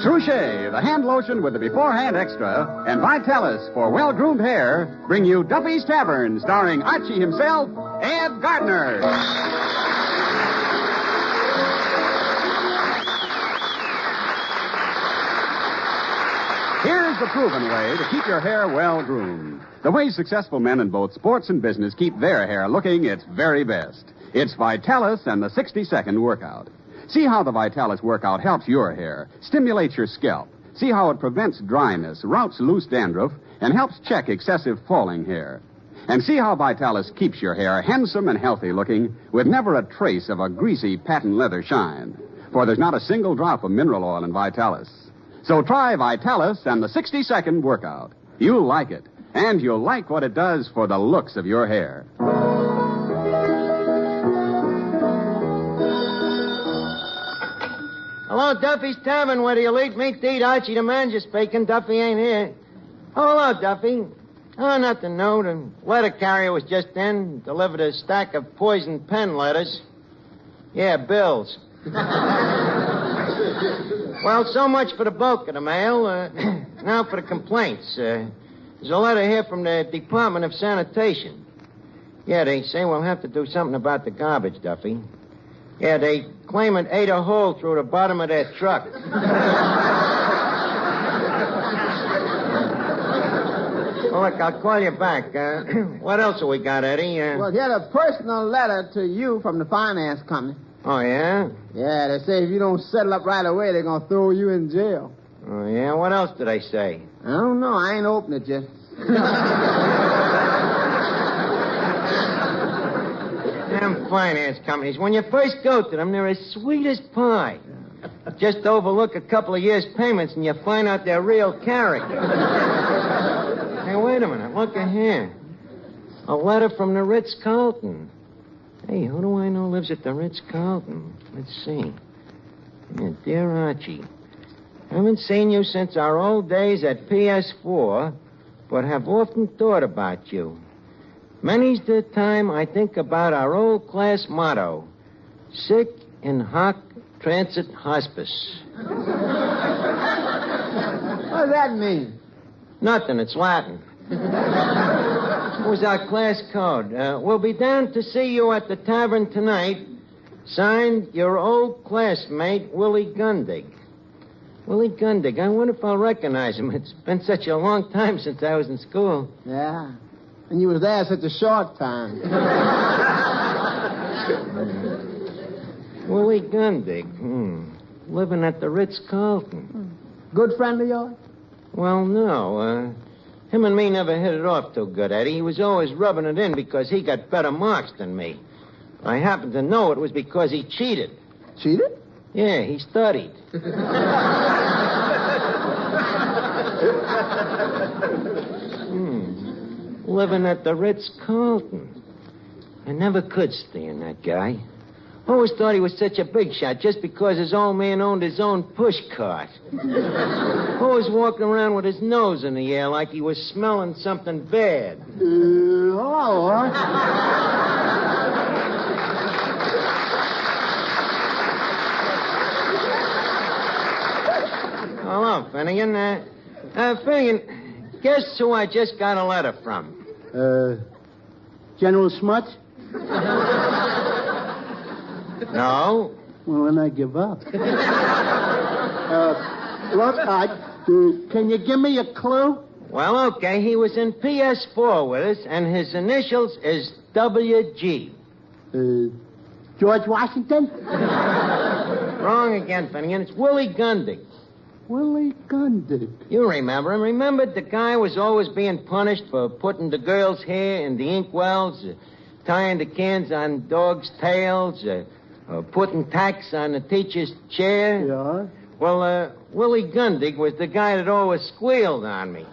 Trouche, the hand lotion with the beforehand extra, and Vitalis for well-groomed hair bring you Duffy's Tavern, starring Archie himself, Ed Gardner. Here's the proven way to keep your hair well-groomed. The way successful men in both sports and business keep their hair looking its very best. It's Vitalis and the 60-second workout. See how the Vitalis workout helps your hair, stimulates your scalp. See how it prevents dryness, routs loose dandruff, and helps check excessive falling hair. And see how Vitalis keeps your hair handsome and healthy looking with never a trace of a greasy patent leather shine. For there's not a single drop of mineral oil in Vitalis. So try Vitalis and the 60-second workout. You'll like it, and you'll like what it does for the looks of your hair. Hello, Duffy's Tavern, where the elite meet to eat. Archie, the manager, speaking. Duffy ain't here. Oh, hello, Duffy. Oh, nothing new. The letter carrier was just in. Delivered a stack of poison pen letters. Yeah, bills. Well, so much for the bulk of the mail. Now for the complaints. There's a letter here from the Department of Sanitation. Yeah, they say we'll have to do something about the garbage, Duffy. Yeah, they claim it ate a hole through the bottom of their truck. Well, look, I'll call you back. What else have we got, Eddie? Well, here's a personal letter to you from the finance company. Oh, yeah? Yeah, they say if you don't settle up right away, they're going to throw you in jail. Oh, yeah? What else did they say? I don't know. I ain't opened it yet. Them finance companies, when you first go to them, they're as sweet as pie. Just overlook a couple of years' payments and you find out their real character. Hey, wait a minute. Look at here. A letter from the Ritz-Carlton. Hey, who do I know lives at the Ritz-Carlton? Let's see. Yeah, dear Archie, haven't seen you since our old days at PS4, but have often thought about you. Many's the time I think about our old class motto, sic in hoc transit hospice. What does that mean? Nothing, it's Latin. It was our class code. We'll be down to see you at the tavern tonight. Signed, your old classmate, Willie Gundig. Willie Gundig, I wonder if I'll recognize him. It's been such a long time since I was in school. Yeah. And you was there such a short time. Willie Gundig. Living at the Ritz-Carlton. Good friend of yours? Well, no. Him and me never hit it off too good, Eddie. He was always rubbing it in because he got better marks than me. I happened to know it was because he cheated. Cheated? Yeah, he studied. Living at the Ritz-Carlton. I never could stand that guy. Always thought he was such a big shot just because his old man owned his own push cart. Always walking around with his nose in the air like he was smelling something bad. Hello. Hello, Finnegan. Finnegan, guess who I just got a letter from? General Smuts? No. Well, then I give up. Look, can you give me a clue? Well, okay, he was in PS4 with us, and his initials is WG. George Washington? Wrong again, Finnegan. It's Willie Gundig. Willie Gundig. You remember him. Remember the guy was always being punished for putting the girl's hair in the inkwells, tying the cans on dogs' tails, putting tacks on the teacher's chair? Yeah. Well, Willie Gundig was the guy that always squealed on me.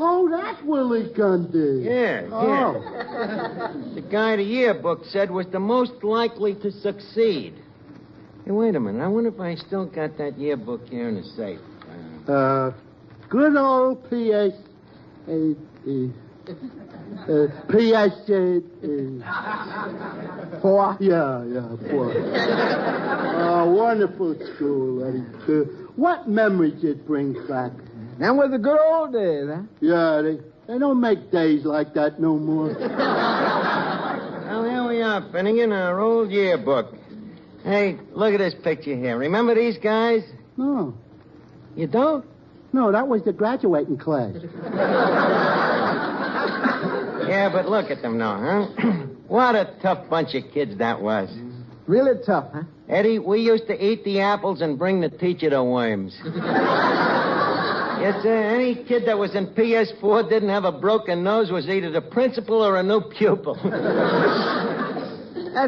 Oh, that's Willie Gundig. Yeah. The guy the yearbook said was the most likely to succeed. Hey, wait a minute. I wonder if I still got that yearbook here in the safe. Good old P.S. 4? Yeah, 4. Wonderful school, Eddie. What memories it brings back? Them was the good old days, huh? Yeah, they don't make days like that no more. Well, here we are, Finnegan, our old yearbook. Hey, look at this picture here. Remember these guys? No. You don't? No, that was the graduating class. Yeah, but look at them now, huh? What a tough bunch of kids that was. Really tough, huh? Eddie, we used to eat the apples and bring the teacher the worms. Yes, sir. Any kid that was in PS4 didn't have a broken nose was either the principal or a new pupil. That's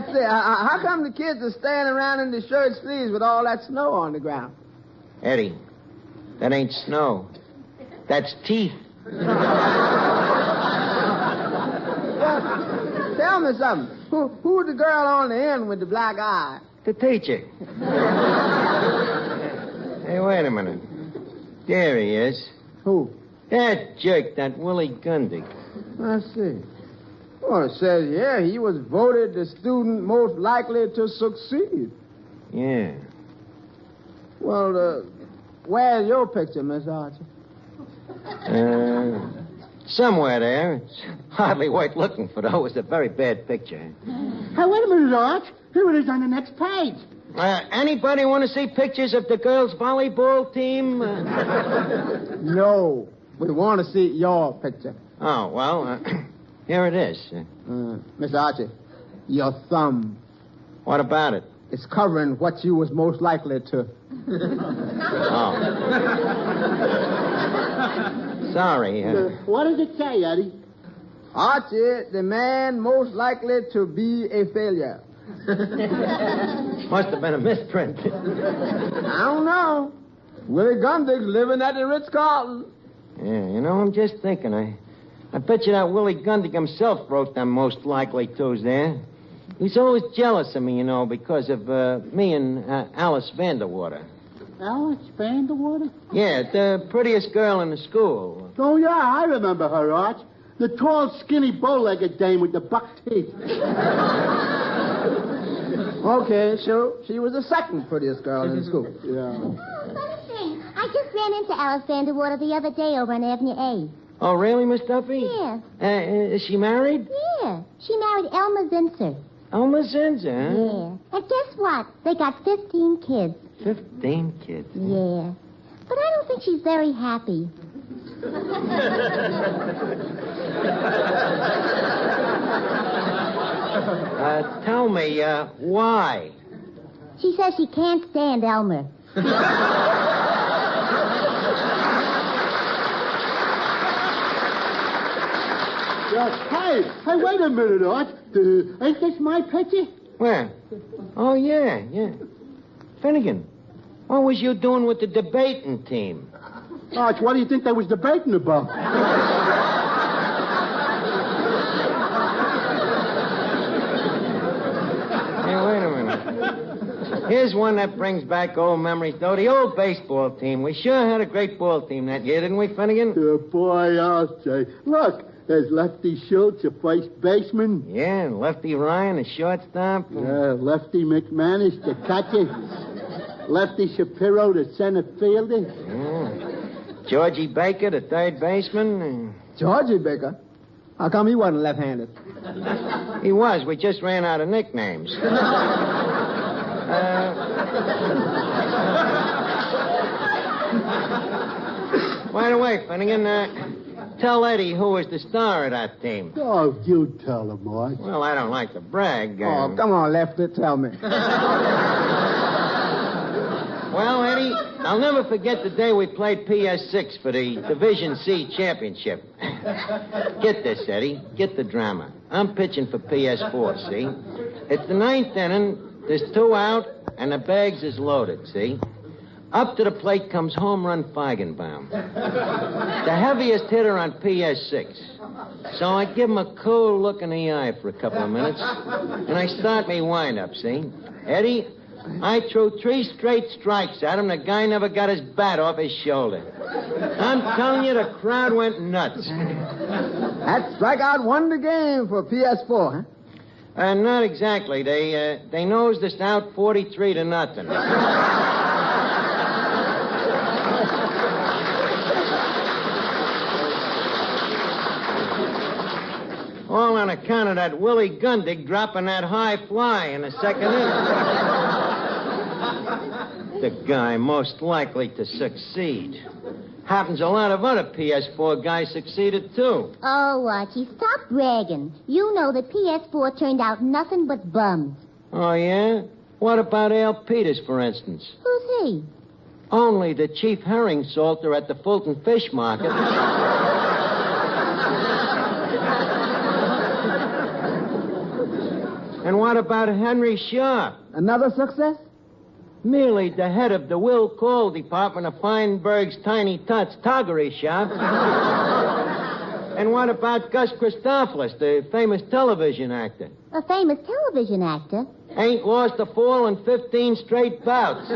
it. How come the kids are standing around in the shirt sleeves with all that snow on the ground? Eddie, that ain't snow. That's teeth. Tell me something. Who's the girl on the end with the black eye? The teacher. Hey, wait a minute. There he is. Who? That jerk, that Willie Gundy. I see. Well, it says, yeah, he was voted the student most likely to succeed. Yeah. Well, where's your picture, Miss Archie? Somewhere there. It's hardly worth looking for, though. It was a very bad picture. Hey, wait a minute, Arch. Here it is on the next page. Anybody want to see pictures of the girls' volleyball team? No. We want to see your picture. Oh, well, here it is. Miss Archie, your thumb. What about it? It's covering what you was most likely to. Oh. Sorry. What does it say, Eddie? Archie, the man most likely to be a failure. Must have been a misprint. I don't know. Willie Gundig's living at the Ritz-Carlton. Yeah, you know, I'm just thinking. I bet you that Willie Gundig himself wrote them most likely to's there. He's always jealous of me, you know, because of me and Alice Vanderwater. Alice Vanderwater? Yeah, the prettiest girl in the school. Oh, yeah, I remember her, Arch. The tall, skinny, bow-legged dame with the buck teeth. Okay, so she was the second prettiest girl in school. Yeah. Funny thing, I just ran into Alice Vanderwater the other day over on Avenue A. Oh, really, Miss Duffy? Yeah. Is she married? Yeah. She married Elmer Zinser. Elmer Zinser, huh? Yeah. And guess what? They got 15 kids. 15 kids. Yeah. But I don't think she's very happy. Tell me, why? She says she can't stand Elmer. Hey, wait a minute, Arch. Ain't this my picture? Where? Oh, yeah. Finnegan, what was you doing with the debating team? Arch, what do you think they was debating about? Hey, wait a minute. Here's one that brings back old memories, though. The old baseball team. We sure had a great ball team that year, didn't we, Finnegan? Boy, I'll say. Look, there's Lefty Schultz, a first baseman. Yeah, and Lefty Ryan, a shortstop. Lefty McManus, the catcher. Lefty Shapiro, the center fielder. Yeah. Georgie Baker, the third baseman. Georgie Baker? How come he wasn't left-handed? He was. We just ran out of nicknames. By the way, Finnegan, tell Eddie who was the star of that team. Oh, you tell him, Arch. Well, I don't like to brag. Oh, come on, Lefty, tell me. Well, Eddie, I'll never forget the day we played PS6 for the Division C championship. Get this, Eddie. Get the drama. I'm pitching for PS4, see? It's the 9th inning. There's 2 out, and the bags is loaded, see? Up to the plate comes home run Feigenbaum. The heaviest hitter on PS6. So I give him a cool look in the eye for a couple of minutes, and I start me wind-up, see? Eddie, I threw 3 straight strikes at him. The guy never got his bat off his shoulder. I'm telling you, the crowd went nuts. That strikeout won the game for PS4, huh? Not exactly. They nosed us out 43-0. All on account of that Willie Gundig dropping that high fly in the second inning. The guy most likely to succeed. Happens a lot of other PS4 guys succeeded, too. Oh, Archie, stop bragging. You know that PS4 turned out nothing but bums. Oh, yeah? What about Al Peters, for instance? Who's he? Only the chief herring salter at the Fulton Fish Market. And what about Henry Sharp? Another success? Merely the head of the Will Call department of Feinberg's Tiny Tots Toggery Shop. And what about Gus Christophilus, the famous television actor? A famous television actor? Ain't lost a fall in 15 straight bouts.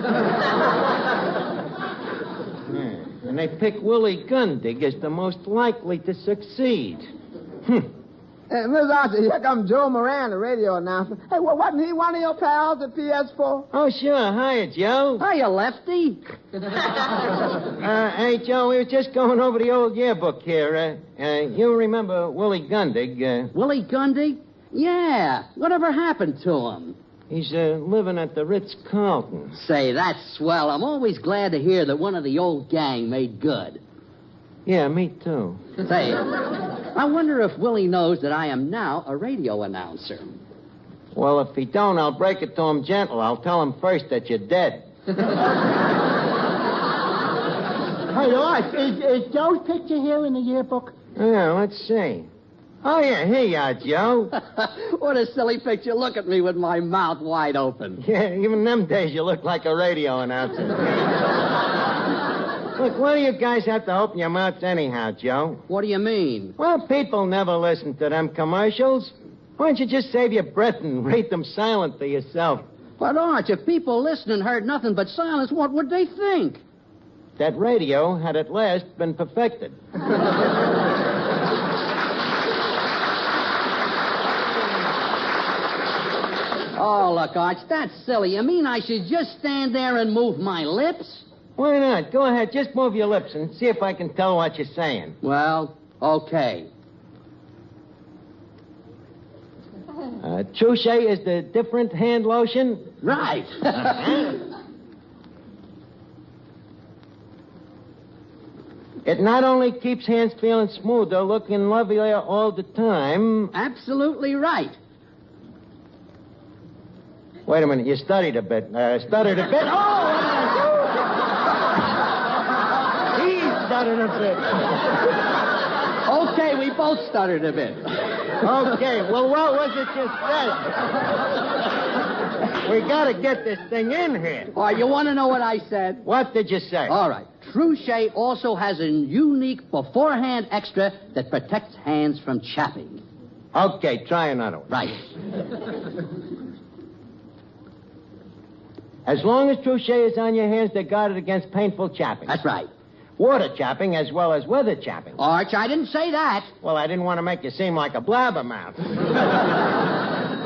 And they pick Willie Gundig as the most likely to succeed. Hey, Miss Archie, here comes Joe Moran, the radio announcer. Hey, wasn't he one of your pals at PS4? Oh, sure. Hiya, Joe. Hiya, Lefty. Hey, Joe, we were just going over the old yearbook here. You remember Willie Gundig? Willie Gundy? Yeah. Whatever happened to him? He's living at the Ritz-Carlton. Say, that's swell. I'm always glad to hear that one of the old gang made good. Yeah, me too. Say, I wonder if Willie knows that I am now a radio announcer. Well, if he don't, I'll break it to him gentle. I'll tell him first that you're dead. Hey, Art, is Joe's picture here in the yearbook? Yeah, let's see. Oh, yeah, here you are, Joe. What a silly picture. Look at me with my mouth wide open. Yeah, even them days you look like a radio announcer. Look, why do you guys have to open your mouths anyhow, Joe? What do you mean? Well, people never listen to them commercials. Why don't you just save your breath and read them silent to yourself? But, Arch, if people listening heard nothing but silence, what would they think? That radio had at last been perfected. Oh, look, Arch, that's silly. You mean I should just stand there and move my lips? Why not? Go ahead, just move your lips and see if I can tell what you're saying. Well, okay. Touche is the different hand lotion? Right. It not only keeps hands feeling smoother, looking lovelier all the time. Absolutely right. Wait a minute, you stuttered a bit. Stuttered a bit. Oh! He stuttered a bit. Okay, we both stuttered a bit. Okay, well, what was it you said? We got to get this thing in here. All right, you want to know what I said? What did you say? All right. Trouche also has a unique beforehand extra that protects hands from chapping. Okay, try another one. Right. As long as Trouche is on your hands, they're guarded against painful chapping. That's right. Water chapping as well as weather chapping. Arch, I didn't say that. Well, I didn't want to make you seem like a blabbermouth.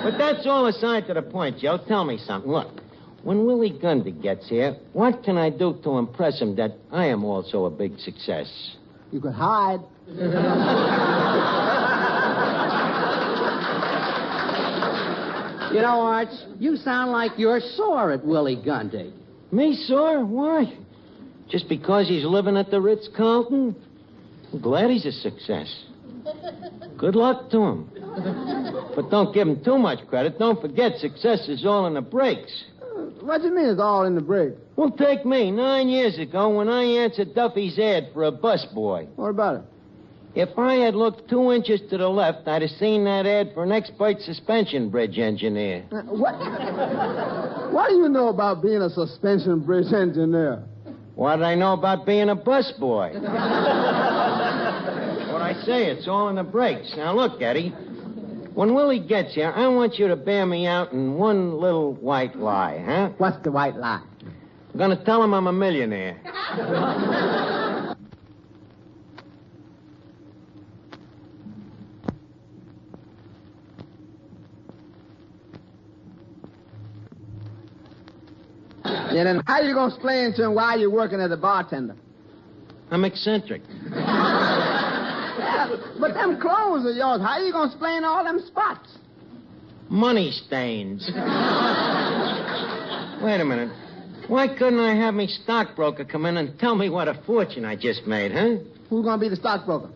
But that's all aside to the point, Joe. Tell me something. Look, when Willie Gundy gets here, what can I do to impress him that I am also a big success? You could hide. You know, Arch, you sound like you're sore at Willie Gundy. Me sore? Why? Just because he's living at the Ritz-Carlton? I'm glad he's a success. Good luck to him. But don't give him too much credit. Don't forget, success is all in the breaks. What do you mean it's all in the break? Well, take me. 9 years ago, when I answered Duffy's ad for a busboy. What about it? If I had looked 2 inches to the left, I'd have seen that ad for an expert suspension bridge engineer. What do you know about being a suspension bridge engineer? What did I know about being a busboy? What I say, it's all in the breaks. Now, look, Eddie. when Willie gets here, I want you to bear me out in one little white lie, huh? What's the white lie? I'm going to tell him I'm a millionaire. Yeah, then how you going to explain to him why you're working as a bartender? I'm eccentric. Yeah, but them clothes of yours, how you going to explain all them spots? Money stains. Wait a minute. Why couldn't I have me stockbroker come in and tell me what a fortune I just made, huh? Who's going to be the stockbroker?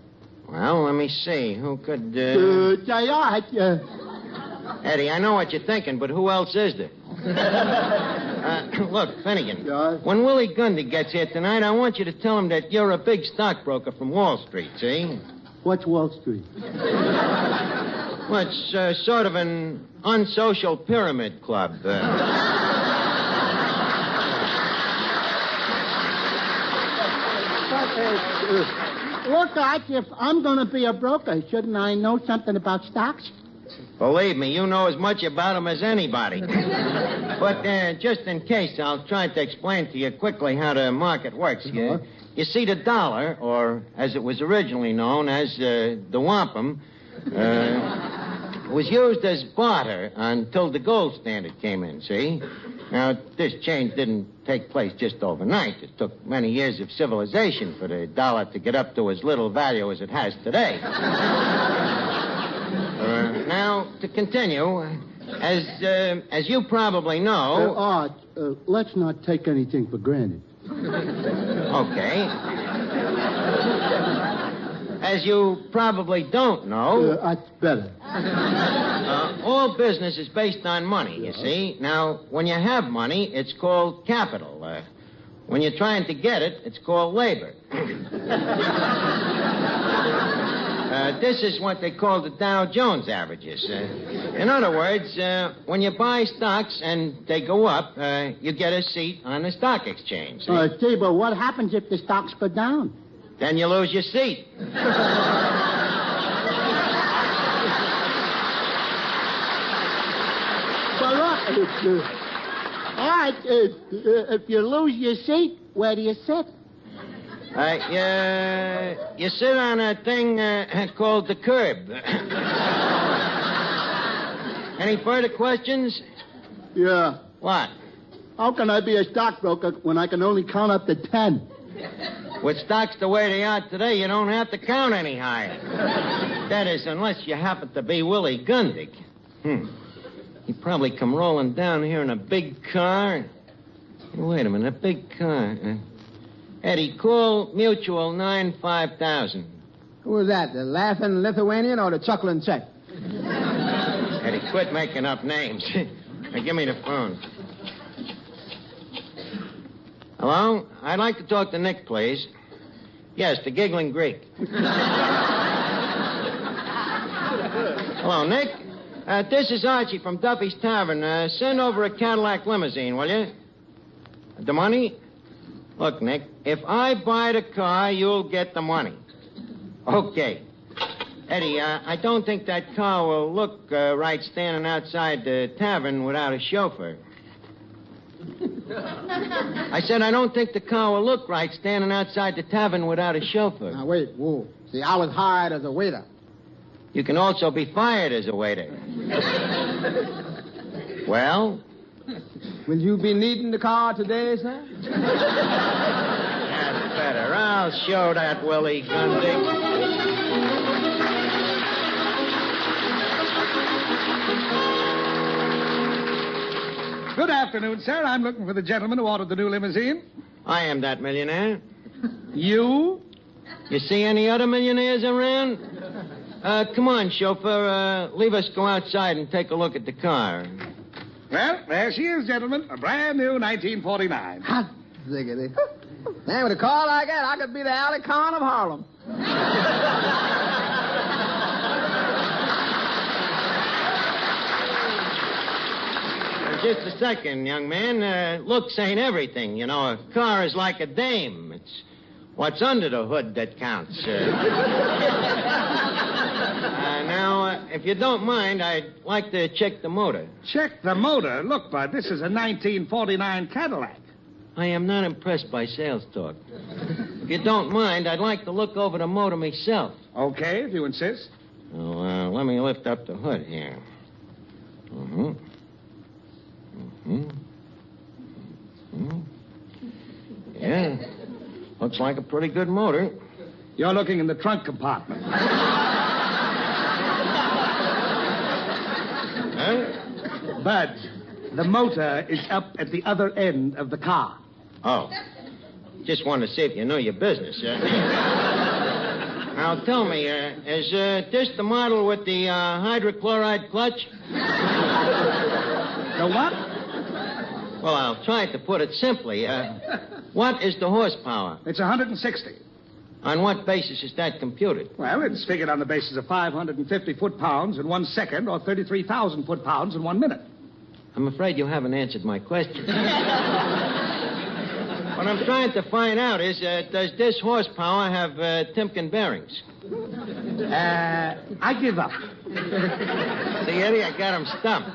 Well, let me see. Who could, Eddie, I know what you're thinking, but who else is there? Look, Finnegan. Yeah? When Willie Gundy gets here tonight, I want you to tell him that you're a big stockbroker from Wall Street, see? What's Wall Street? Well, it's sort of an unsocial pyramid club. Look, Archie, if I'm going to be a broker, shouldn't I know something about stocks? Believe me, you know as much about them as anybody. But just in case, I'll try to explain to you quickly how the market works. Uh-huh. You see, the dollar, or as it was originally known as the wampum, was used as barter until the gold standard came in, see? Now, this change didn't take place just overnight. It took many years of civilization for the dollar to get up to as little value as it has today. Now, to continue, as you probably know... Art, let's not take anything for granted. Okay. As you probably don't know... That's better. All business is based on money, you see. Now, when you have money, it's called capital. When you're trying to get it, it's called labor. This is what they call the Dow Jones averages. In other words, when you buy stocks and they go up, you get a seat on the stock exchange. Gee, but what happens if the stocks go down? Then you lose your seat. Well, look, Art, if you lose your seat, where do you sit? You sit on a thing called the curb. Any further questions? Yeah. What? How can I be a stockbroker when I can only count up to 10? With stocks the way they are today, you don't have to count any higher. That is, unless you happen to be Willie Gundy. He'd probably come rolling down here in a big car. Wait a minute, a big car. Eddie, call Mutual 95000. Who was that, the laughing Lithuanian or the chuckling Czech? Eddie, quit making up names. Now, give me the phone. Hello? I'd like to talk to Nick, please. Yes, the giggling Greek. Hello, Nick. This is Archie from Duffy's Tavern. Send over a Cadillac limousine, will you? The money? Look, Nick, if I buy the car, you'll get the money. Okay. Eddie, I don't think that car will look right standing outside the tavern without a chauffeur. I said I don't think the car will look right standing outside the tavern without a chauffeur. Now, wait, whoa. See, I was hired as a waiter. You can also be fired as a waiter. Well? Will you be needing the car today, sir? That's better. I'll show that Willie Gundy. Good afternoon, sir. I'm looking for the gentleman who ordered the new limousine. I am that millionaire. You? You see any other millionaires around? Come on, chauffeur. Leave us go outside and take a look at the car. Well, there she is, gentlemen. A brand new 1949. Hot ziggity. Man, with a car like that, I could be the alley con of Harlem. Just a second, young man. Looks ain't everything. You know, a car is like a dame. It's what's under the hood that counts. Now, if you don't mind, I'd like to check the motor. Check the motor. Look, Bud, this is a 1949 Cadillac. I am not impressed by sales talk. If you don't mind, I'd like to look over the motor myself. Okay, if you insist. Oh, let me lift up the hood here. Yeah, looks like a pretty good motor. You're looking in the trunk compartment. Huh? Bud, the motor is up at the other end of the car. Oh, just wanted to see if you know your business. Now, tell me, is this the model with the hydrochloride clutch? The what? Well, I'll try to put it simply. What is the horsepower? It's 160. On what basis is that computed? Well, it's figured on the basis of 550 foot-pounds in 1 second or 33,000 foot-pounds in 1 minute. I'm afraid you haven't answered my question. What I'm trying to find out is, does this horsepower have Timken bearings? I give up. See, Eddie, I got him stumped.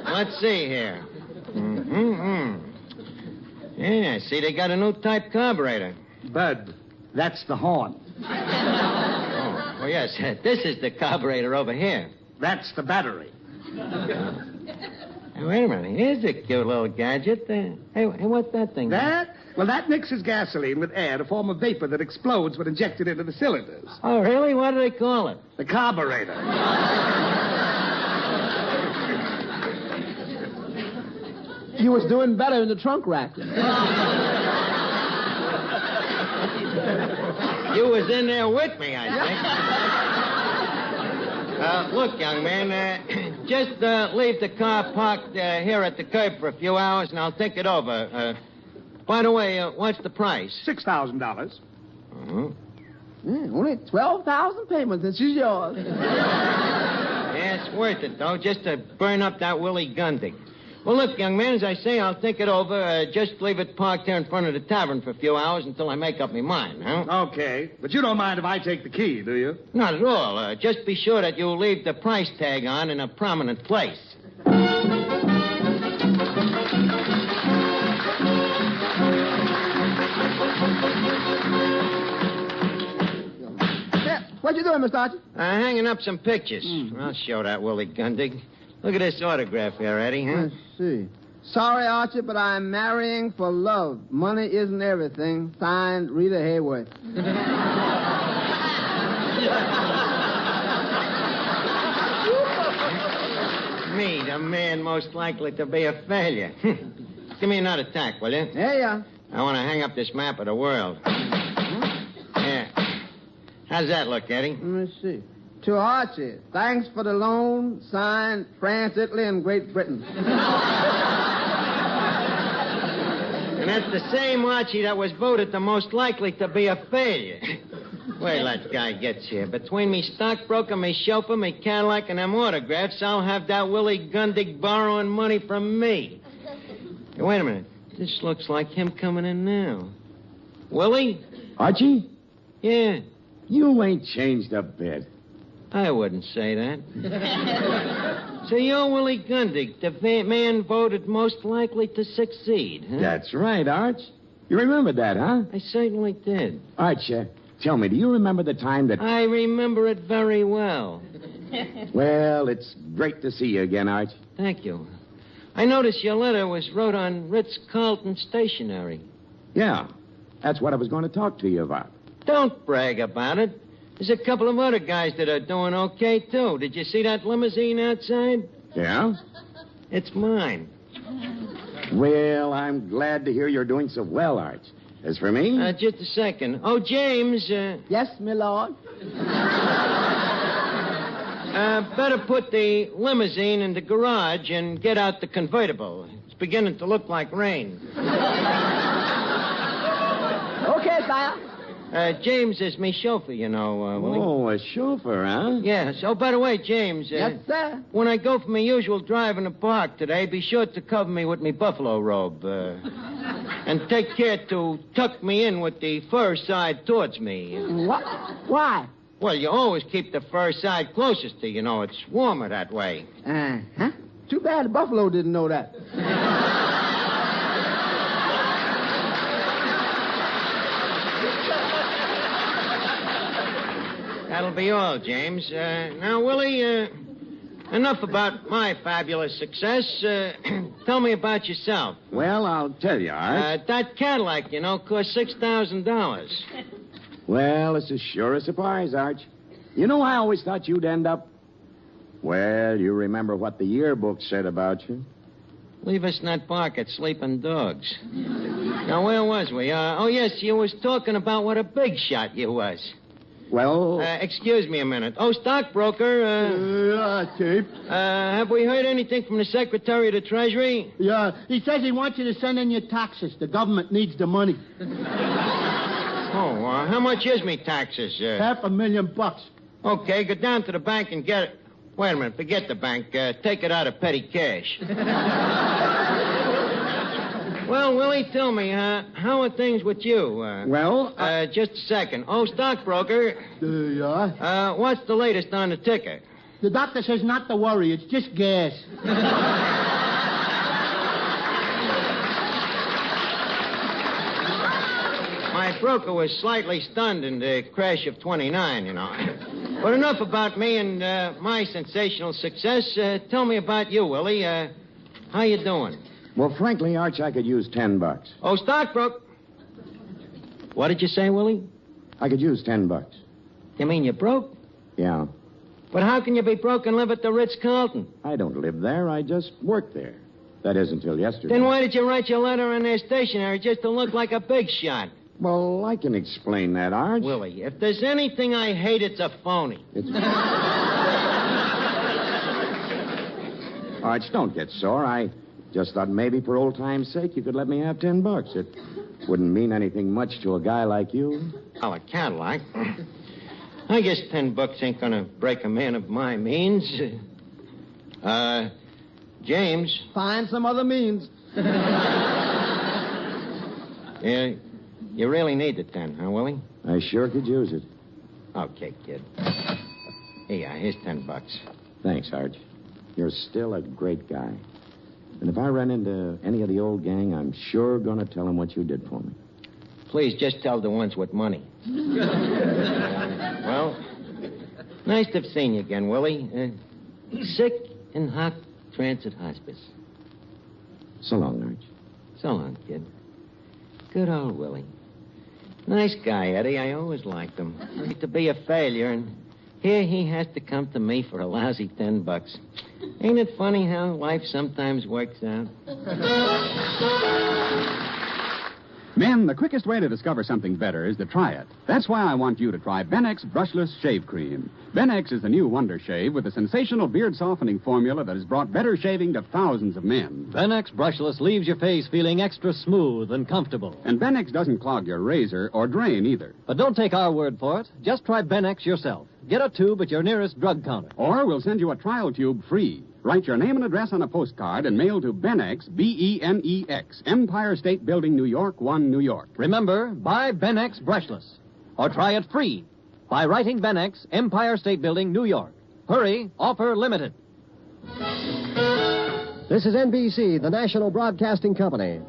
Let's see here. Yeah, see, they got a new type carburetor. Bud, that's the horn. Oh, yes, this is the carburetor over here. That's the battery. Hey, wait a minute. Here's a cute little gadget. Hey, what's that thing? That? Well, that mixes gasoline with air to form a vapor that explodes when injected into the cylinders. Oh, really? What do they call it? The carburetor. You was doing better in the trunk rack. You was in there with me, I think. Look, young man, just leave the car parked here at the curb for a few hours, and I'll think it over. By the way, what's the price? $6,000. Only 12,000 payments, and she's yours. Yeah, it's worth it, though, just to burn up that Willie Gundig. Well, look, young man, as I say, I'll think it over. Just leave it parked here in front of the tavern for a few hours until I make up my mind, huh? Okay. But you don't mind if I take the key, do you? Not at all. Just be sure that you leave the price tag on in a prominent place. What you doing, Mr. Archie? Hanging up some pictures. I'll show that Willie Gundig. Look at this autograph here, Eddie, huh? Let's see. Sorry, Archie, but I'm marrying for love. Money isn't everything. Signed, Rita Hayworth. Me, the man most likely to be a failure. Give me another tack, will you? Yeah. I want to hang up this map of the world. Yeah. How's that look, Eddie? Let me see. To Archie, thanks for the loan. Signed, France, Italy, and Great Britain. And that's the same Archie that was voted the most likely to be a failure. Wait till that guy gets here. Between me stockbroker, me chauffeur, me Cadillac, and them autographs, I'll have that Willie Gundig borrowing money from me. Hey, wait a minute. This looks like him coming in now. Willie? Archie? Yeah. You ain't changed a bit. I wouldn't say that. So you're Willie Gundig, the man voted most likely to succeed, huh? That's right, Arch. You remember that, huh? I certainly did. Arch, tell me, do you remember the time that... I remember it very well. Well, it's great to see you again, Arch. Thank you. I noticed your letter was wrote on Ritz-Carlton stationery. Yeah, that's what I was going to talk to you about. Don't brag about it. There's a couple of other guys that are doing okay, too. Did you see that limousine outside? Yeah? It's mine. Well, I'm glad to hear you're doing so well, Arch. As for me... Just a second. Oh, James, Yes, my lord. better put the limousine in the garage and get out the convertible. It's beginning to look like rain. Okay, sire. James is me chauffeur, you know, Willie. Oh, a chauffeur, huh? Yes. Oh, by the way, James. Yes, sir. When I go for my usual drive in the park today, be sure to cover me with me buffalo robe. And take care to tuck me in with the fur side towards me. What? Why? Well, you always keep the fur side closest to you. It's warmer that way. Uh-huh. Too bad the buffalo didn't know that. That'll be all, James. Now, Willie, enough about my fabulous success. Tell me about yourself. Well, I'll tell you, Arch. That Cadillac, cost $6,000. Well, it's as sure a surprise, Arch. You know, I always thought you'd end up... Well, you remember what the yearbook said about you. Leave us not bark at sleeping dogs. Now, where was we? Oh, yes, you was talking about what a big shot you was. Well... excuse me a minute. Oh, stockbroker, Yeah, Chief. have we heard anything from the Secretary of the Treasury? Yeah, he says he wants you to send in your taxes. The government needs the money. Oh, how much is me taxes? $500,000. Okay, go down to the bank and get it. Wait a minute, forget the bank. Take it out of petty cash. Well, Willie, tell me, how are things with you? Just a second. Oh, stockbroker, Yeah? what's the latest on the ticker? The doctor says not to worry. It's just gas. My broker was slightly stunned in the crash of 29, But enough about me and my sensational success. Tell me about you, Willie. How you doing? Well, frankly, Arch, I could use $10. Oh, stockbroker. What did you say, Willie? I could use $10. You mean you're broke? Yeah. But how can you be broke and live at the Ritz-Carlton? I don't live there. I just work there. That is until yesterday. Then why did you write your letter in their stationery just to look like a big shot? Well, I can explain that, Arch. Willie, if there's anything I hate, it's a phony. Arch, don't get sore. I just thought maybe for old time's sake you could let me have $10. It wouldn't mean anything much to a guy like you. Well, a Cadillac. I guess $10 ain't gonna break a man of my means. James. Find some other means. Yeah, you really need the 10, huh, Willie? I sure could use it. Okay, kid. Here's $10. Thanks, Arch. You're still a great guy. And if I run into any of the old gang, I'm sure going to tell them what you did for me. Please, just tell the ones with money. Well, nice to have seen you again, Willie. Sick in hot transit hospice. So long, Arch. So long, kid. Good old Willie. Nice guy, Eddie. I always liked him. To be a failure, and here he has to come to me for a lousy $10. Ain't it funny how life sometimes works out? Men, the quickest way to discover something better is to try it. That's why I want you to try Benex Brushless Shave Cream. Benex is the new wonder shave with a sensational beard-softening formula that has brought better shaving to thousands of men. Benex Brushless leaves your face feeling extra smooth and comfortable. And Benex doesn't clog your razor or drain either. But don't take our word for it. Just try Benex yourself. Get a tube at your nearest drug counter. Or we'll send you a trial tube free. Write your name and address on a postcard and mail to Benex, B-E-N-E-X, Empire State Building, New York, 1, New York. Remember, buy Benex Brushless. Or try it free by writing Benex, Empire State Building, New York. Hurry, offer limited. This is NBC, the national broadcasting company.